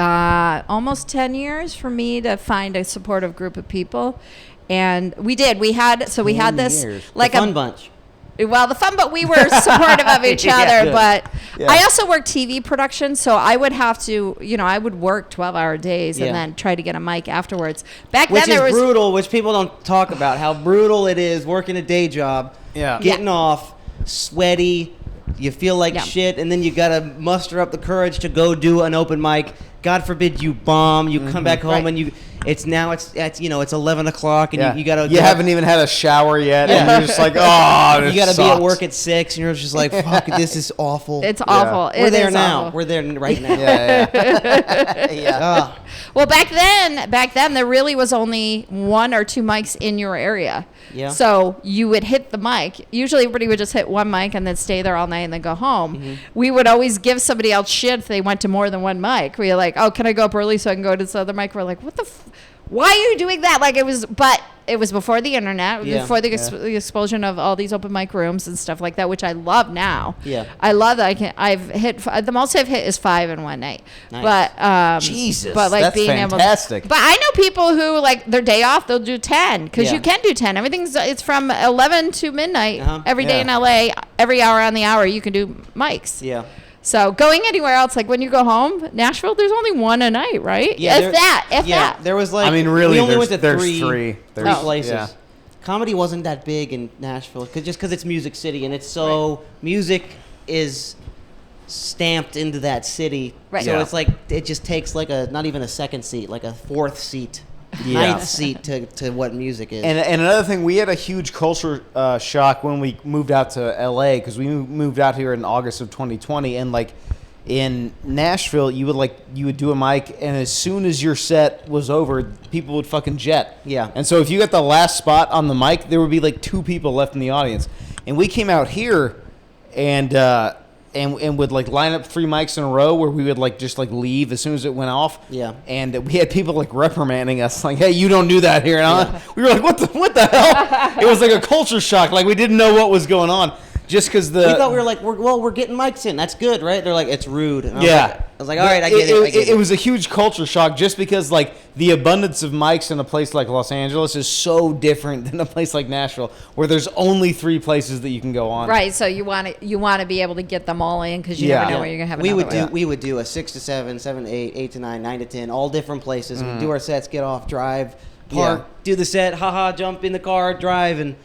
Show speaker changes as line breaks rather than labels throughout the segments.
almost 10 years for me to find a supportive group of people. And we did. We had this like
a fun bunch.
Well, but we were supportive of each other.
Good.
But I also worked TV production, so I would have to, I would work 12-hour days and then try to get a mic afterwards.
Which is brutal, which people don't talk about, how brutal it is working a day job, getting off, sweaty, you feel like shit, and then you got to muster up the courage to go do an open mic. God forbid you bomb, you come back home and it's 11 o'clock and you gotta.
You haven't even had a shower yet, and you're just like, oh,
you gotta be at work at 6, and you're just like, fuck, this is awful.
It's awful.
We're there now. We're there right now.
Well, back then there really was only 1 or 2 mics in your area. Yeah. So you would hit the mic. Usually everybody would just hit one mic and then stay there all night and then go home. Mm-hmm. We would always give somebody else shit if they went to more than one mic. We were like, oh, can I go up early so I can go to this other mic? We're like, what the why are you doing that? Like it was before the internet, before the explosion of all these open mic rooms and stuff like that, which I love now. Yeah, I love that. I've hit the most I've hit is 5 in one night. Nice. But
Jesus,
but like
that's
being
fantastic.
But I know people who like their day off they'll do 10 because you can do 10. It's from 11 to midnight every day in LA. Every hour on the hour you can do mics. Yeah. So going anywhere else, like when you go home, Nashville, there's only 1 a night, right?
Yeah,
if that.
There was like,
really,
we only went to
there's
three places. Yeah. Comedy wasn't that big in Nashville because it's Music City and it's so music is stamped into that city. Right. So it's like it just takes like not even a second seat, like a 4th seat. Ninth seat to what music is.
And another thing, we had a huge culture shock when we moved out to LA because we moved out here in August of 2020, and like in Nashville, you would do a mic, and as soon as your set was over, people would fucking jet. Yeah. And so if you got the last spot on the mic, there would be like 2 people left in the audience. And we came out here and would like line up 3 mics in a row where we would like just like leave as soon as it went off. Yeah. And we had people like reprimanding us like, hey, you don't do that here. And we were like, what the hell? It was like a culture shock. Like we didn't know what was going on. Just because we
thought we were like, we're getting mics in. That's good, right? They're like, it's rude. And I was like, all right, I get it.
It was a huge culture shock just because like the abundance of mics in a place like Los Angeles is so different than a place like Nashville where there's only 3 places that you can go on.
Right. So you want to be able to get them all in because you never know where you're gonna have.
We would do a 6 to 7, 7 to 8, 8 to 9, 9 to 10, all different places. We'd do our sets, get off, drive, park, do the set, jump in the car, drive, and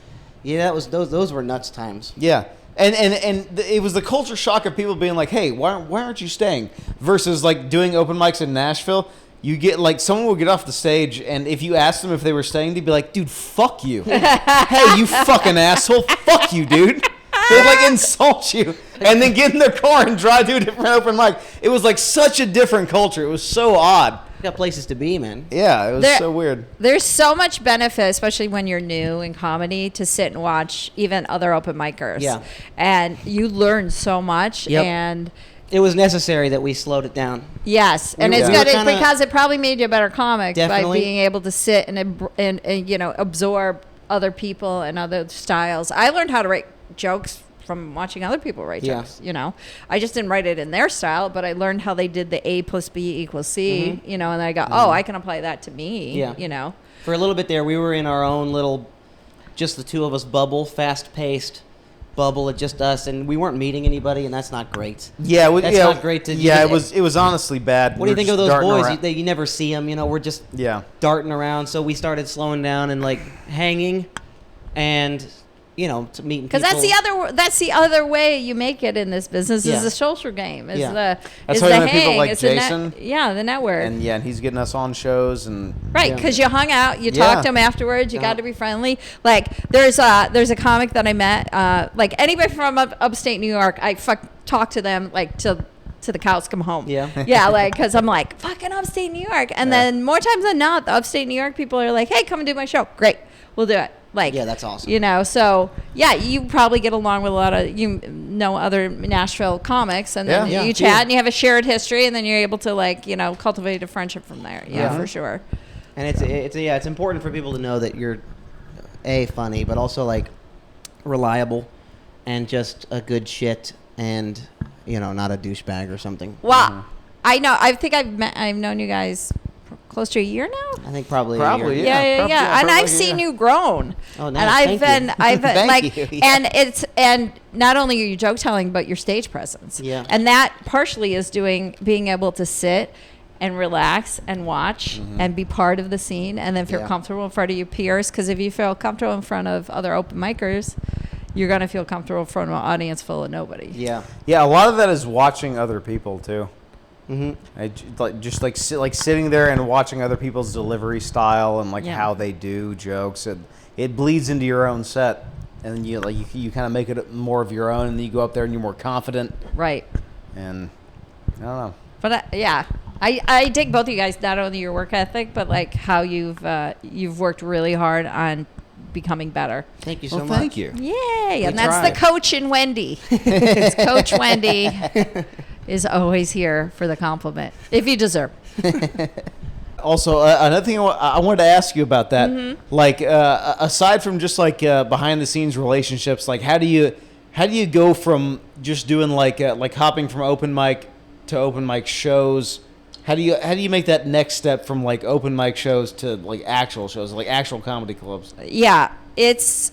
those were nuts times.
Yeah. And it was the culture shock of people being like, hey, why aren't you staying? Versus like doing open mics in Nashville, you get like someone would get off the stage and if you asked them if they were staying, they'd be like, dude, fuck you. Hey, you fucking asshole, fuck you, dude. They'd like insult you and then get in their car and drive to a different open mic. It was like such a different culture. It was so odd.
Got places to be, man.
Yeah, it was so weird.
There's so much benefit, especially when you're new in comedy, to sit and watch even other open micers. Yeah. And you learn so much. Yep. And
it was necessary that we slowed it down.
Yes, and it's good because it probably made you a better comic by being able to sit and absorb other people and other styles. I learned how to write jokes from watching other people write jokes, I just didn't write it in their style, but I learned how they did the A plus B equals C, and then I go, I can apply that to me,
For a little bit there, we were in our own little, just the 2 of us bubble, fast-paced bubble, just us, and we weren't meeting anybody, and that's not great.
Yeah,
that's not great.
It was honestly bad.
What do you think of those boys? You never see them, we're just darting around, so we started slowing down and like hanging, and to meeting people.
Because that's the other way you make it in this business is the social game.
That's why you met people like Jason.
The network.
And he's getting us on shows and
because you hung out, you talked to him afterwards, you got to be friendly. Like there's a comic that I met. Like anybody from upstate New York, I talk to them like to the cows come home. Like because I'm like fucking upstate New York, and then more times than not, the upstate New York people are like, hey, come and do my show. Great, we'll do it. Like,
that's awesome.
So you probably get along with a lot of other Nashville comics, and then you chat and you have a shared history, and then you're able to cultivate a friendship from there. For sure.
And it's important for people to know that you're funny, but also like reliable, and just a good shit, and not a douchebag or something.
Well. I know. I think I've known you guys close to a year now.
I think probably
yeah.
Yeah. And I've seen you grown.
Oh, nice.
And I've been
Thank you. Yeah.
and not only are you joke telling, but your stage presence.
Yeah.
And that partially is being able to sit and relax and watch and be part of the scene, and then feel comfortable in front of your peers. Because if you feel comfortable in front of other open micers, you're gonna feel comfortable in front of an audience full of nobody.
Yeah.
Yeah. A lot of that is watching other people too. Sitting there and watching other people's delivery style and how they do jokes. It bleeds into your own set, and then you kind of make it more of your own, and then you go up there and you're more confident.
Right.
And I don't know.
But I dig both of you guys, not only your work ethic, but like how you've worked really hard on becoming better.
Thank you so much.
Thank you.
Yay! And that's the coach in Wendy. It's Coach Wendy is always here for the compliment, if you deserve.
Also, another thing I wanted to ask you about that, aside from just behind the scenes relationships, how do you go from just doing hopping from open mic to open mic shows? How do you make that next step from open mic shows to actual shows, actual comedy clubs?
Yeah, it's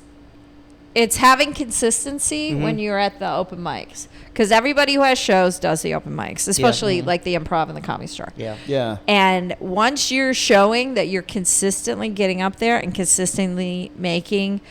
having consistency when you're at the open mics, because everybody who has shows does the open mics, especially the Improv and the Comedy Store.
Yeah.
And once you're showing that you're consistently getting up there and consistently making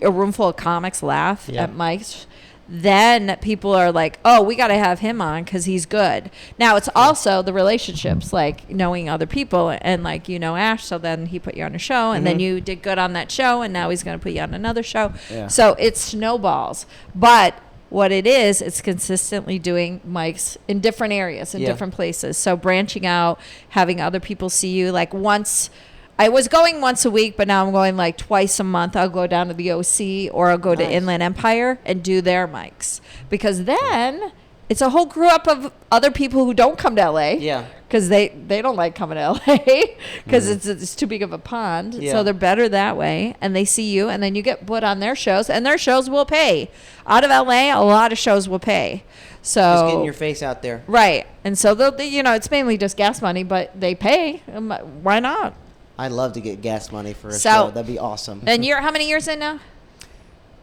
a room full of comics laugh at mics, then people are like, oh, we got to have him on because he's good. Now, it's also the relationships, knowing other people, and Ash, so then he put you on a show, and then you did good on that show, and now he's going to put you on another show. Yeah. So it snowballs. But what it is, it's consistently doing mics in different areas, in different places. So branching out, having other people see you. Once I was going once a week, but now I'm going twice a month. I'll go down to the OC, or I'll go to Inland Empire and do their mics, because then it's a whole group of other people who don't come to LA. Yeah. Because they don't like coming to LA because it's too big of a pond. Yeah. So they're better that way, and they see you, and then you get put on their shows, and their shows will pay. Out of LA, a lot of shows will pay. So
just getting your face out there.
Right. And so it's mainly just gas money, but they pay. Why not?
I'd love to get gas money for a show. That'd be awesome.
And you're how many years in now?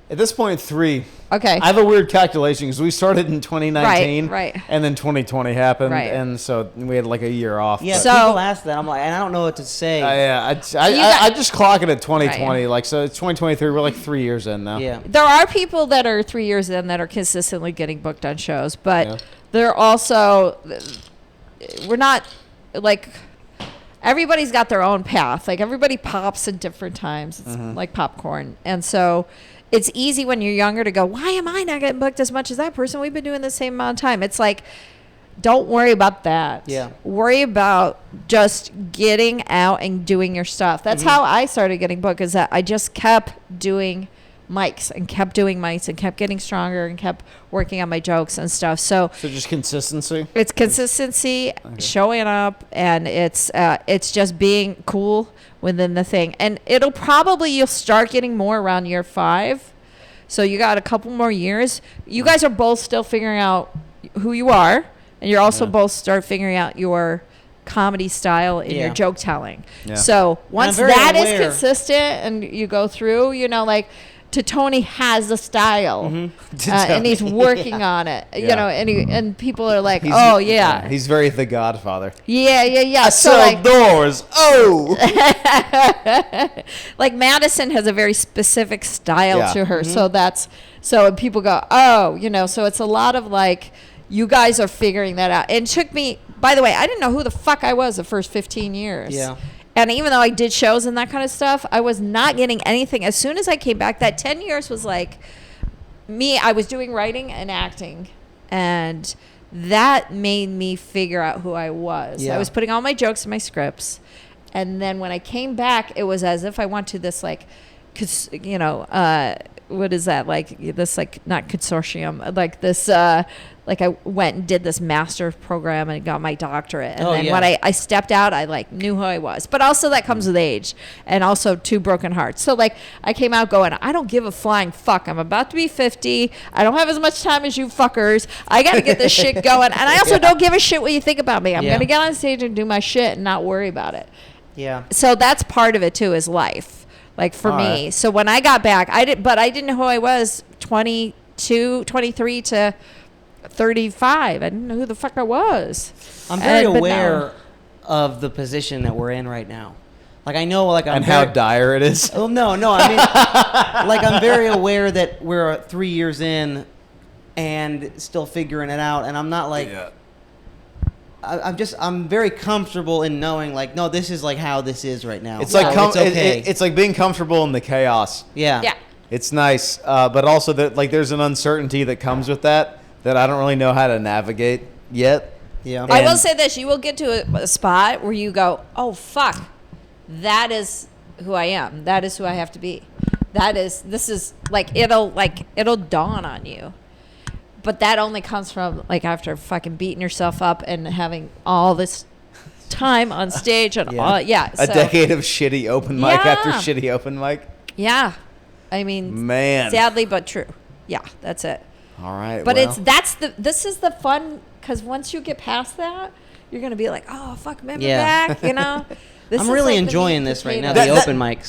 At this point, 3.
Okay.
I have a weird calculation because we started in 2019.
Right.
And then 2020 happened.
Right.
And so we had a year off.
Yeah, people ask that. I'm and I don't know what to say.
I just clock it at 2020. Right. So it's 2023. We're 3 years in now.
Yeah. There are people that are 3 years in that are consistently getting booked on shows. But they're also, we're not everybody's got their own path. Everybody pops at different times. It's like popcorn. And so it's easy when you're younger to go, why am I not getting booked as much as that person? We've been doing the same amount of time. It's don't worry about that. Yeah. Worry about just getting out and doing your stuff. That's how I started getting booked, is that I just kept doing mics and kept doing mics and kept getting stronger and kept working on my jokes and stuff. So
just consistency.
It's consistency, showing up, and it's just being cool within the thing. And you'll start getting more around year 5. So you got a couple more years. You guys are both still figuring out who you are, and you're also both start figuring out your comedy style in your joke telling. Yeah. So once that is consistent and you go through, to Tony has a style, and he's working on it. And people are like, "Oh yeah."
He's very The Godfather.
Yeah.
I sell doors. Oh.
Madison has a very specific style to her, so people go, "Oh," So it's a lot of you guys are figuring that out. And it took me. By the way, I didn't know who the fuck I was the first 15 years. Yeah. And even though I did shows and that kind of stuff, I was not getting anything. As soon as I came back, that 10 years was me. I was doing writing and acting. And that made me figure out who I was. Yeah. I was putting all my jokes in my scripts. And then when I came back, it was as if I went to this what is that? This not consortium, this like I went and did this master's program and got my doctorate. And then when I stepped out, I like knew who I was. But also that comes with age and also 2 broken hearts. So like I came out going, I don't give a flying fuck. I'm about to be 50. I don't have as much time as you fuckers. I got to get this shit going. And I also don't give a shit what you think about me. I'm going to get on stage and do my shit and not worry about it.
Yeah.
So that's part of it too, is life. Like for me. Right. So when I got back, I didn't know who I was 23 to 35. I didn't know who the fuck I was.
I'm very aware of the position that we're in right now. Like I know, like I'm
how dire it is.
Oh no, I mean, like I'm very aware that we're 3 years in, and still figuring it out. And I'm not like, I'm very comfortable in knowing, like, no, this is like how this is right now.
It's like it's okay. It's like being comfortable in the chaos.
Yeah.
It's nice, but also that like there's an uncertainty that comes with that I don't really know how to navigate yet.
Yeah.
I will say this: you will get to a spot where you go, "Oh fuck, that is who I am. That is who I have to be. This is like it'll dawn on you." But that only comes from like after fucking beating yourself up and having all this time on stage and a
decade of shitty open mic after shitty open mic.
Yeah, I mean,
man,
sadly but true. Yeah, that's it.
All right,
but this is the fun, because once you get past that, you're gonna be like, oh fuck, remember back, you know.
I'm really enjoying this right now. The open mics.